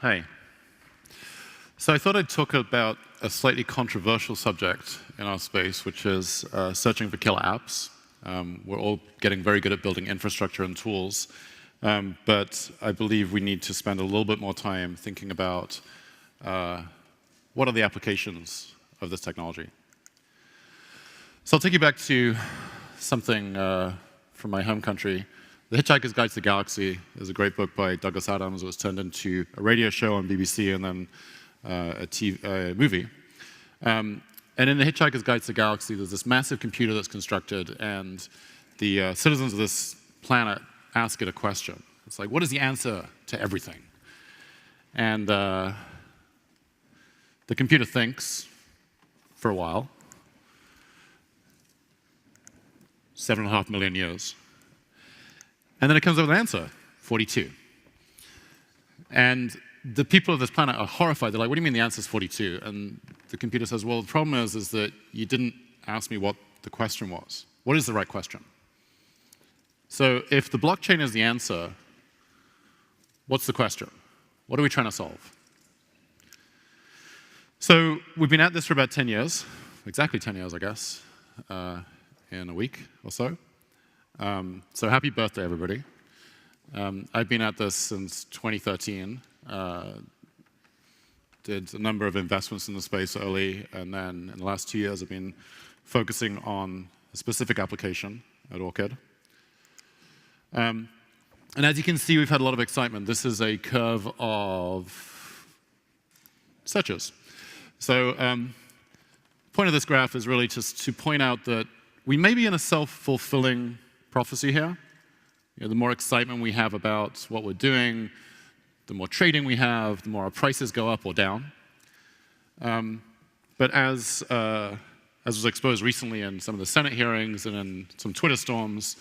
Hey. So I thought I'd talk about a slightly controversial subject in our space, which is searching for killer apps. We're all getting very good at building infrastructure and tools, but I believe we need to spend a little bit more time thinking about what are the applications of this technology. So I'll take you back to something from my home country. The Hitchhiker's Guide to the Galaxy is a great book by Douglas Adams. It was turned into a radio show on BBC and then a movie. And in The Hitchhiker's Guide to the Galaxy, there's this massive computer that's constructed, and the citizens of this planet ask it a question. It's like, what is the answer to everything? And the computer thinks for a while, 7.5 million years. And then it comes up with an answer, 42. And the people of this planet are horrified. They're like, what do you mean the answer is 42? And the computer says, well, the problem is that you didn't ask me what the question was. What is the right question? So if the blockchain is the answer, what's the question? What are we trying to solve? So we've been at this for about 10 years, exactly 10 years, I guess, in a week or so. So happy birthday, everybody. I've been at this since 2013. Did a number of investments in the space early, and then in the last 2 years I've been focusing on a specific application at Orchid. And as you can see, we've had a lot of excitement. This is a curve of searches. So the point of this graph is really just to point out that we may be in a self-fulfilling prophecy here. You know, the more excitement we have about what we're doing, the more trading we have, the more our prices go up or down. But as was exposed recently in some of the Senate hearings and in some Twitter storms,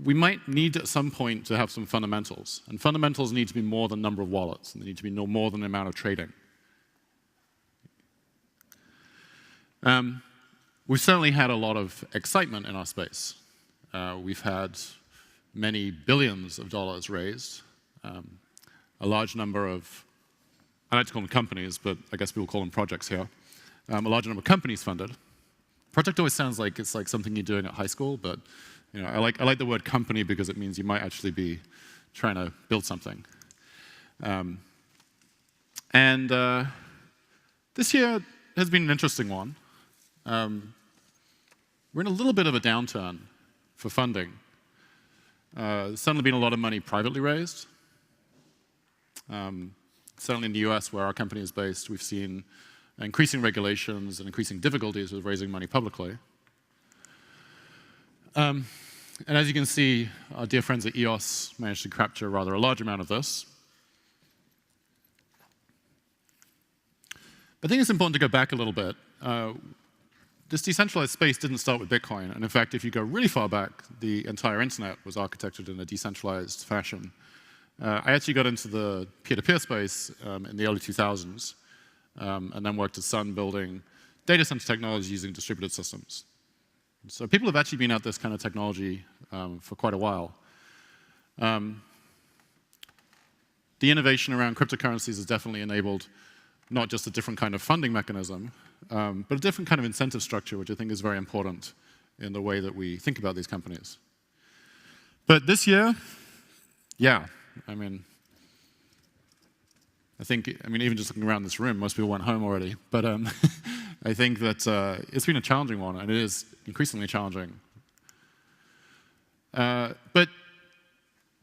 we might need at some point to have some fundamentals. And fundamentals need to be more than number of wallets, and they need to be no more than the amount of trading. We've certainly had a lot of excitement in our space. We've had many billions of dollars raised, a large number of, I like to call them companies, but I guess people call them projects here, a large number of companies funded. Project always sounds like it's like something you're doing at high school, but you know, I like the word company because it means you might actually be trying to build something. This year has been an interesting one. We're in a little bit of a downturn for funding. There's certainly been a lot of money privately raised. Certainly in the US, where our company is based, we've seen increasing regulations and increasing difficulties with raising money publicly. And as you can see, our dear friends at EOS managed to capture rather a large amount of this. But I think it's important to go back a little bit. This decentralized space didn't start with Bitcoin. And in fact, if you go really far back, the entire internet was architected in a decentralized fashion. I actually got into the peer-to-peer space in the early 2000s, and then worked at Sun building data center technology using distributed systems. So people have actually been at this kind of technology for quite a while. The innovation around cryptocurrencies has definitely enabled not just a different kind of funding mechanism, but a different kind of incentive structure, which I think is very important in the way that we think about these companies. But this year, yeah, I mean, even just looking around this room, most people went home already. But I think that it's been a challenging one, and it is increasingly challenging. But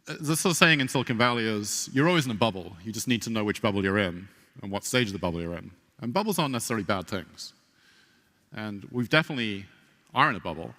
the sort of saying in Silicon Valley is, you're always in a bubble. You just need to know which bubble you're in and what stage of the bubble you're in. And bubbles aren't necessarily bad things. And we definitely are in a bubble.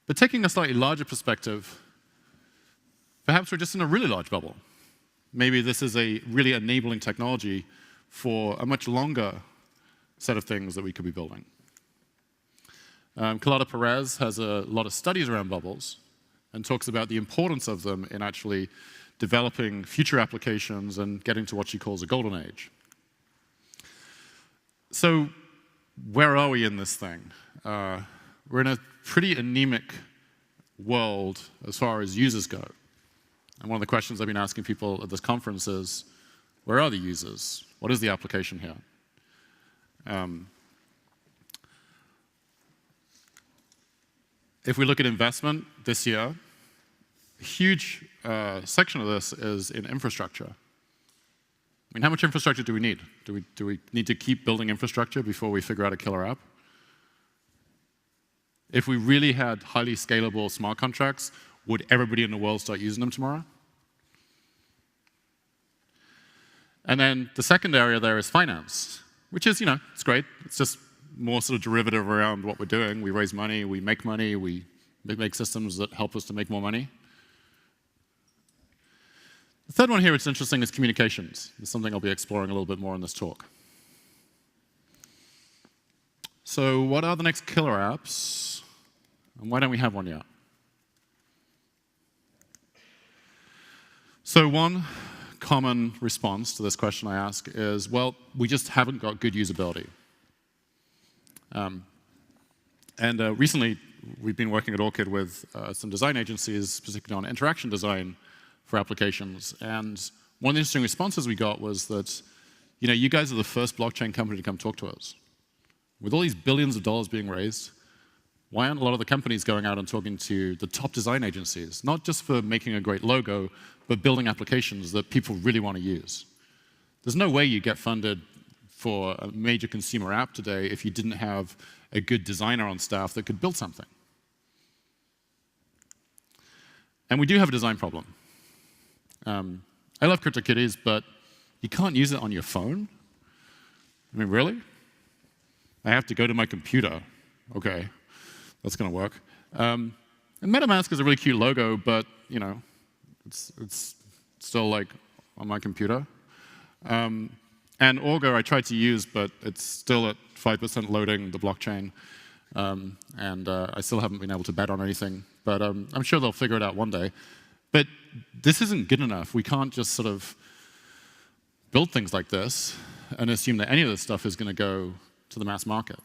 But taking a slightly larger perspective, perhaps we're just in a really large bubble. Maybe this is a really enabling technology for a much longer set of things that we could be building. Carlota Perez has a lot of studies around bubbles and talks about the importance of them in actually developing future applications and getting to what she calls a golden age. So where are we in this thing? We're in a pretty anemic world as far as users go. And one of the questions I've been asking people at this conference is, where are the users? What is the application here? If we look at investment this year, a huge section of this is in infrastructure. I mean, how much infrastructure do we need? Do we need to keep building infrastructure before we figure out a killer app? If we really had highly scalable smart contracts, would everybody in the world start using them tomorrow? And then the second area there is finance, which is, it's great. It's just more sort of derivative around what we're doing. We raise money, we make systems that help us to make more money. The third one here that's interesting is communications. It's something I'll be exploring a little bit more in this talk. So what are the next killer apps? And why don't we have one yet? So one common response to this question I ask is, well, we just haven't got good usability. Recently, we've been working at Orchid with some design agencies, specifically on interaction design for applications. And one of the interesting responses we got was that, you guys are the first blockchain company to come talk to us. With all these billions of dollars being raised, why aren't a lot of the companies going out and talking to the top design agencies? Not just for making a great logo, but building applications that people really want to use. There's no way you get funded for a major consumer app today if you didn't have a good designer on staff that could build something. And we do have a design problem. I love CryptoKitties, but you can't use it on your phone? I mean, really? I have to go to my computer. Okay, that's going to work. And MetaMask is a really cute logo, but, it's still, like, on my computer. And Augur I tried to use, but it's still at 5% loading the blockchain. I still haven't been able to bet on anything. But I'm sure they'll figure it out one day. But this isn't good enough. We can't just sort of build things like this and assume that any of this stuff is going to go to the mass market.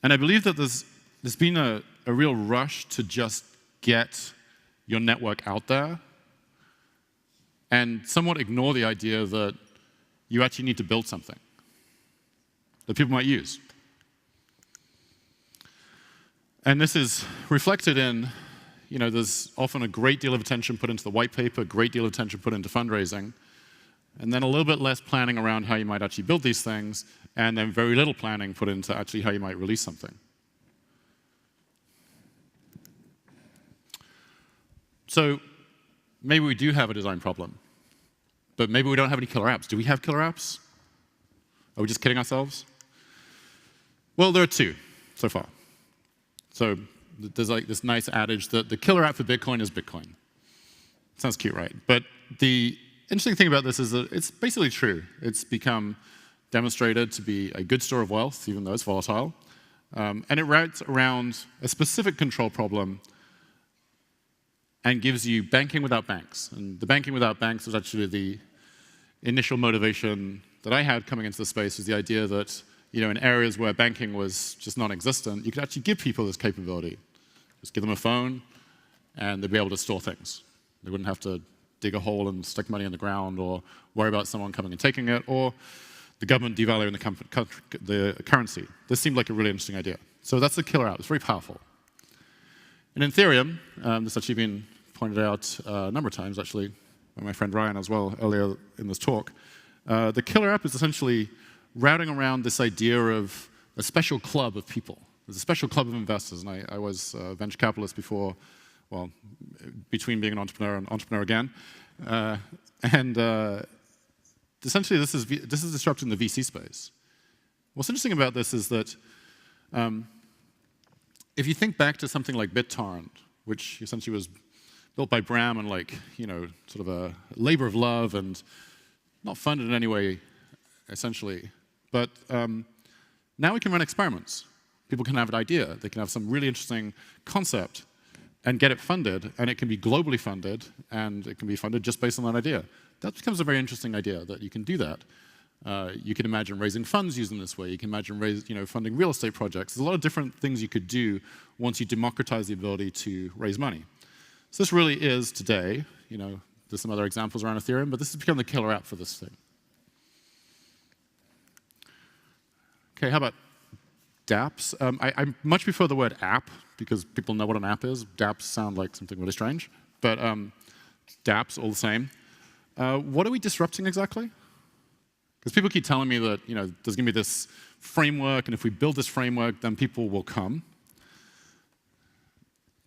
And I believe that there's been a real rush to just get your network out there and somewhat ignore the idea that you actually need to build something that people might use. And this is reflected in, there's often a great deal of attention put into the white paper, a great deal of attention put into fundraising, and then a little bit less planning around how you might actually build these things, and then very little planning put into actually how you might release something. So maybe we do have a design problem, but maybe we don't have any killer apps. Do we have killer apps? Are we just kidding ourselves? Well, there are two so far. So there's like this nice adage that the killer app for Bitcoin is Bitcoin. Sounds cute, right? But the interesting thing about this is that it's basically true. It's become demonstrated to be a good store of wealth, even though it's volatile. And it routes around a specific control problem and gives you banking without banks. And the banking without banks was actually the initial motivation that I had coming into the space, was the idea that in areas where banking was just non-existent, you could actually give people this capability. Just give them a phone, and they'd be able to store things. They wouldn't have to dig a hole and stick money in the ground, or worry about someone coming and taking it, or the government devaluing the currency. This seemed like a really interesting idea. So that's the killer app. It's very powerful. And in Ethereum, this has actually been pointed out a number of times, actually, by my friend Ryan as well, earlier in this talk. The killer app is essentially routing around this idea of a special club of people. There's a special club of investors, and I was a venture capitalist before, well, between being an entrepreneur and entrepreneur again. Essentially, this is disrupting the VC space. What's interesting about this is that if you think back to something like BitTorrent, which essentially was built by Bram and sort of a labor of love and not funded in any way, essentially. But now we can run experiments. People can have an idea. They can have some really interesting concept and get it funded, and it can be globally funded, and it can be funded just based on that idea. That becomes a very interesting idea, that you can do that. You can imagine raising funds using this way. You can imagine funding real estate projects. There's a lot of different things you could do once you democratize the ability to raise money. So this really is today, there's some other examples around Ethereum, but this has become the killer app for this thing. Okay, how about dApps? I much prefer the word app because people know what an app is. dApps sound like something really strange, but dApps all the same. What are we disrupting exactly? Because people keep telling me that there's going to be this framework, and if we build this framework, then people will come.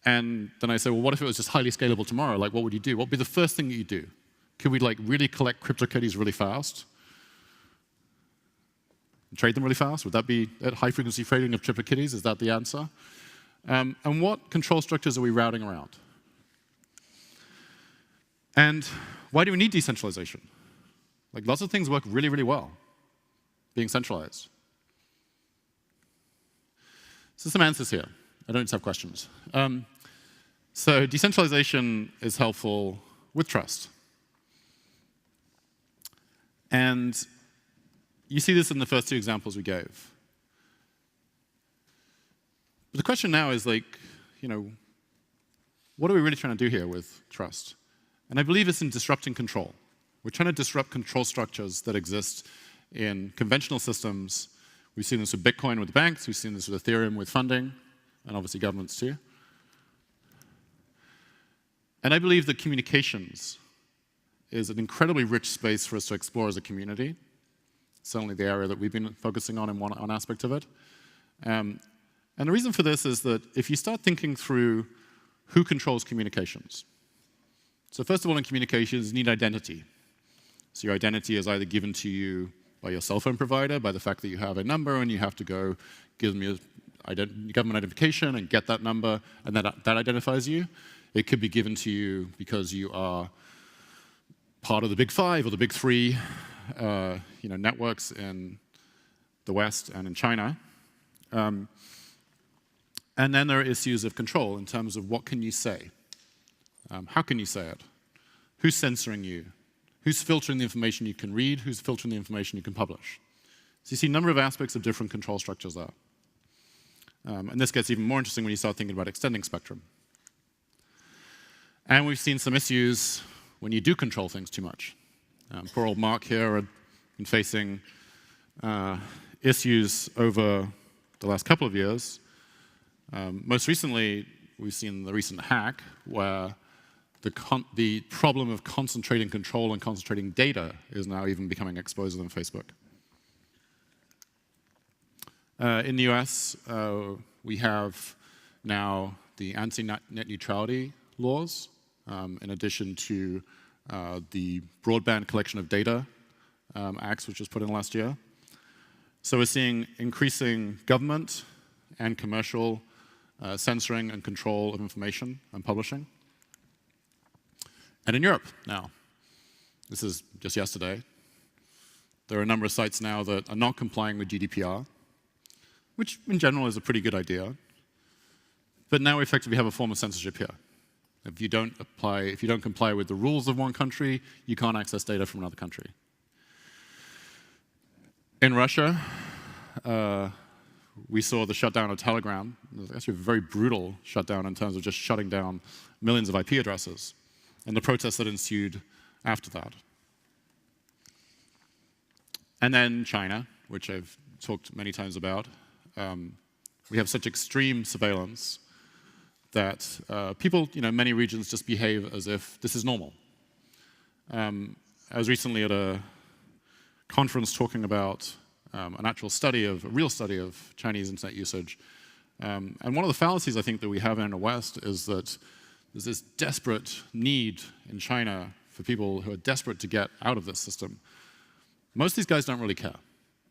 And then I say, well, what if it was just highly scalable tomorrow? Like, what would you do? What would be the first thing that you do? Could we really collect CryptoKitties really fast? Trade them really fast? Would that be at high-frequency trading of CryptoKitties? Is that the answer? And what control structures are we routing around? And why do we need decentralization? Lots of things work really, really well being centralized. So some answers here. I don't just have questions. So decentralization is helpful with trust. And you see this in the first two examples we gave. But the question now is what are we really trying to do here with trust? And I believe it's in disrupting control. We're trying to disrupt control structures that exist in conventional systems. We've seen this with Bitcoin with banks, we've seen this with Ethereum with funding, and obviously governments too. And I believe that communications is an incredibly rich space for us to explore as a community. Certainly the area that we've been focusing on in one aspect of it. And the reason for this is that if you start thinking through who controls communications. So first of all, in communications, you need identity. So your identity is either given to you by your cell phone provider, by the fact that you have a number and you have to go give them your government identification and get that number, and that identifies you. It could be given to you because you are part of the big five or the big three networks in the West and in China. And then there are issues of control in terms of what can you say? How can you say it? Who's censoring you? Who's filtering the information you can read? Who's filtering the information you can publish? So you see a number of aspects of different control structures there. And this gets even more interesting when you start thinking about extending spectrum. And we've seen some issues when you do control things too much. Poor old Mark here had been facing issues over the last couple of years. Most recently, we've seen the recent hack where the problem of concentrating control and concentrating data is now even becoming exposed on Facebook. In the US, we have now the anti-net neutrality laws, in addition to the Broadband Collection of Data Acts, which was put in last year. So we're seeing increasing government and commercial censoring and control of information and publishing. And in Europe now, this is just yesterday, there are a number of sites now that are not complying with GDPR, which in general is a pretty good idea. But now we effectively have a form of censorship here. If you don't comply with the rules of one country, you can't access data from another country. In Russia, we saw the shutdown of Telegram. It was actually a very brutal shutdown in terms of just shutting down millions of IP addresses, and the protests that ensued after that. And then China, which I've talked many times about. We have such extreme surveillance that people, in many regions just behave as if this is normal. I was recently at a conference talking about a real study of Chinese internet usage. And one of the fallacies I think that we have in the West is that there's this desperate need in China for people who are desperate to get out of this system. Most of these guys don't really care.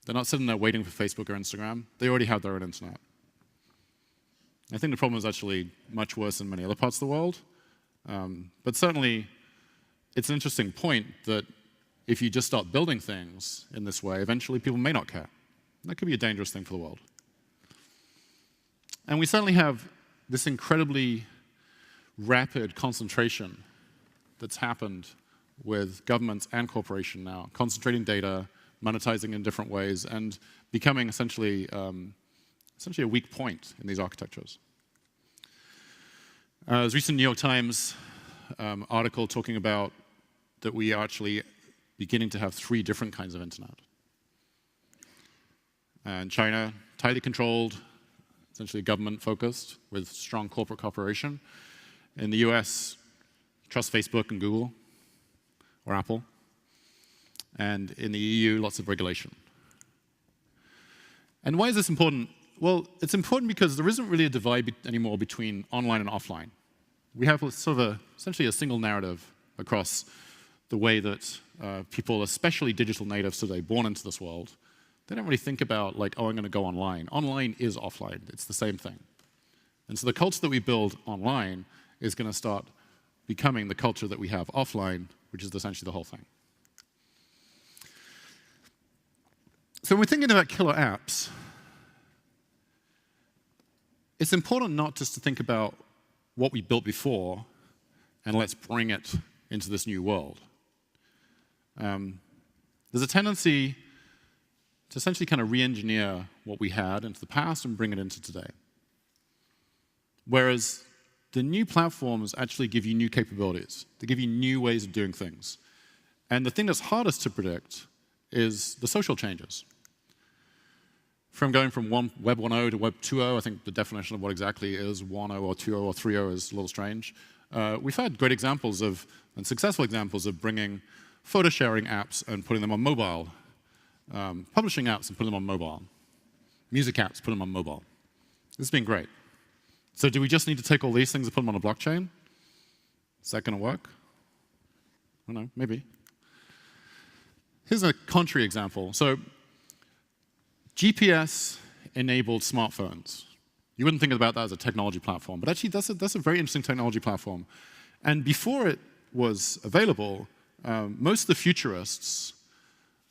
They're not sitting there waiting for Facebook or Instagram. They already have their own internet. I think the problem is actually much worse in many other parts of the world. But certainly, it's an interesting point that if you just start building things in this way, eventually people may not care. That could be a dangerous thing for the world. And we certainly have this incredibly rapid concentration that's happened with governments and corporations now, concentrating data, monetizing in different ways, and becoming essentially a weak point in these architectures. There's a recent New York Times article talking about that we are actually beginning to have 3 different kinds of internet. And China, tightly controlled, essentially government-focused, with strong corporate cooperation. In the US, trust Facebook and Google, or Apple. And in the EU, lots of regulation. And why is this important? Well, it's important because there isn't really a divide anymore between online and offline. We have sort of essentially a single narrative across the way that people, especially digital natives today, born into this world, they don't really think about like, oh, I'm going to go online. Online is offline. It's the same thing. And so the culture that we build online is going to start becoming the culture that we have offline, which is essentially the whole thing. So when we're thinking about killer apps, it's important not just to think about what we built before and let's bring it into this new world. There's a tendency to essentially kind of re-engineer what we had into the past and bring it into today. Whereas the new platforms actually give you new capabilities. They give you new ways of doing things. And the thing that's hardest to predict is the social changes. From going from Web 1.0 to Web 2.0, I think the definition of what exactly is 1.0 or 2.0 or 3.0 is a little strange. We've had great examples of, and successful examples of bringing photo sharing apps and putting them on mobile, publishing apps and putting them on mobile, music apps, putting them on mobile. This has been great. So do we just need to take all these things and put them on a blockchain? Is that going to work? I don't know, maybe. Here's a contrary example. So GPS-enabled smartphones. You wouldn't think about that as a technology platform, but actually that's a very interesting technology platform. And before it was available, most of the futurists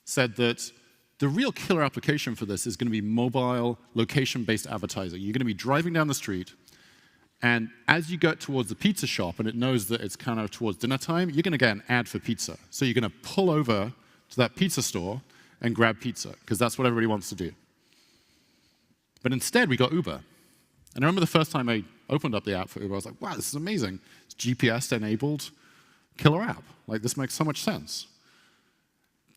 said that the real killer application for this is going to be mobile, location-based advertising. You're going to be driving down the street, and as you get towards the pizza shop and it knows that it's kind of towards dinner time, you're going to get an ad for pizza. So you're going to pull over to that pizza store and grab pizza, because that's what everybody wants to do. But instead, we got Uber. And I remember the first time I opened up the app for Uber, I was like, wow, this is amazing. It's GPS-enabled killer app. Like, this makes so much sense.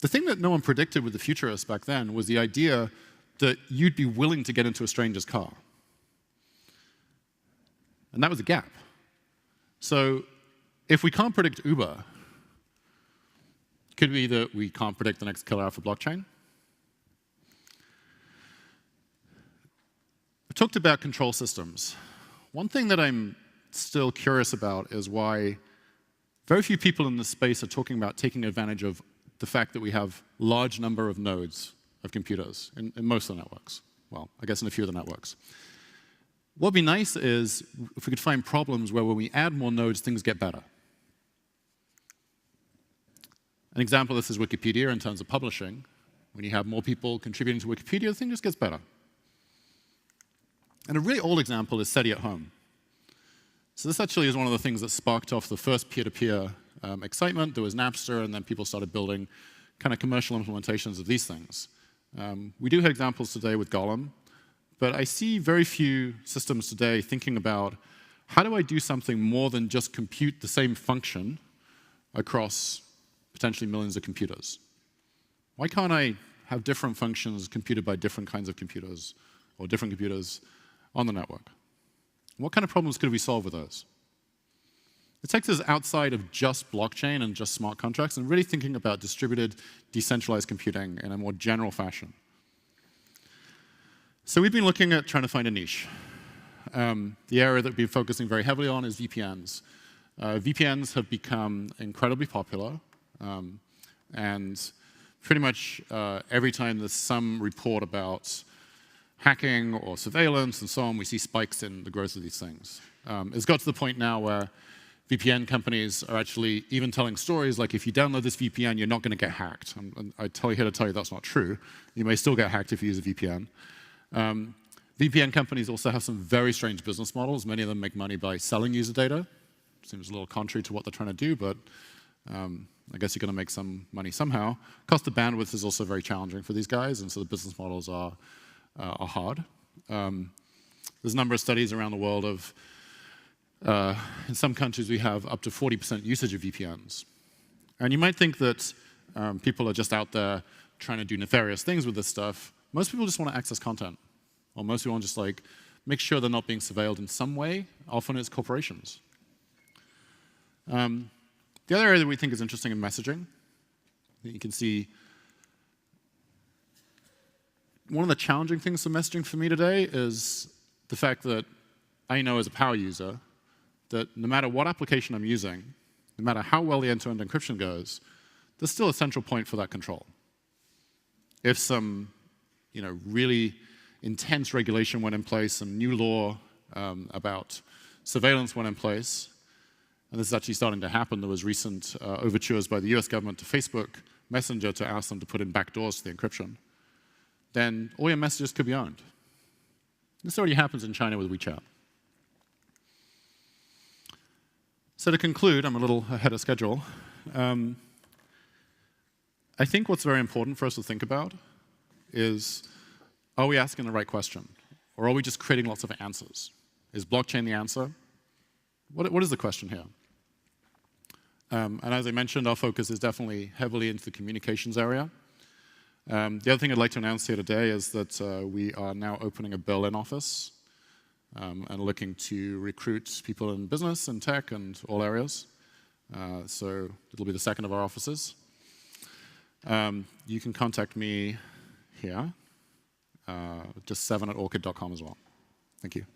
The thing that no one predicted with the futurists back then was the idea that you'd be willing to get into a stranger's car. And that was a gap. So if we can't predict Uber, could it be that we can't predict the next killer app for blockchain? We talked about control systems. One thing that I'm still curious about is why very few people in this space are talking about taking advantage of the fact that we have a large number of nodes of computers in most of the networks. Well, I guess in a few of the networks. What would be nice is if we could find problems where when we add more nodes, things get better. An example of this is Wikipedia in terms of publishing. When you have more people contributing to Wikipedia, the thing just gets better. And a really old example is SETI at home. So this actually is one of the things that sparked off the first peer-to-peer excitement. There was Napster, and then people started building kind of commercial implementations of these things. We do have examples today with Golem, but I see very few systems today thinking about how do I do something more than just compute the same function across potentially millions of computers? Why can't I have different functions computed by different kinds of computers or different computers on the network? What kind of problems could we solve with those? It takes us outside of just blockchain and just smart contracts and really thinking about distributed, decentralized computing in a more general fashion. So we've been looking at trying to find a niche. The area that we've been focusing very heavily on is VPNs. VPNs have become incredibly popular, and pretty much every time there's some report about hacking or surveillance and so on, we see spikes in the growth of these things. It's got to the point now where VPN companies are actually even telling stories like, if you download this VPN, you're not going to get hacked. And I tell you here to tell you that's not true. You may still get hacked if you use a VPN. VPN companies also have some very strange business models. Many of them make money by selling user data. Seems a little contrary to what they're trying to do, but I guess you're going to make some money somehow. Cost of bandwidth is also very challenging for these guys, and so the business models are hard. There's a number of studies around the world of In some countries, we have up to 40% usage of VPNs. And you might think that people are just out there trying to do nefarious things with this stuff. Most people just want to access content. Or most people want to just like make sure they're not being surveilled in some way. Often it's corporations. The other area that we think is interesting in messaging, you can see one of the challenging things for messaging for me today is the fact that I know as a power user that no matter what application I'm using, no matter how well the end-to-end encryption goes, there's still a central point for that control. If some really intense regulation went in place, some new law about surveillance went in place, and this is actually starting to happen. There was recent overtures by the US government to Facebook Messenger to ask them to put in backdoors to the encryption. Then all your messages could be owned. This already happens in China with WeChat. So to conclude, I'm a little ahead of schedule. I think what's very important for us to think about is, are we asking the right question? Or are we just creating lots of answers? Is blockchain the answer? What is the question here? And as I mentioned, our focus is definitely heavily into the communications area. The other thing I'd like to announce here today is that we are now opening a Berlin office and looking to recruit people in business and tech and all areas. So it'll be the second of our offices. You can contact me here, just 7@orchid.com as well. Thank you.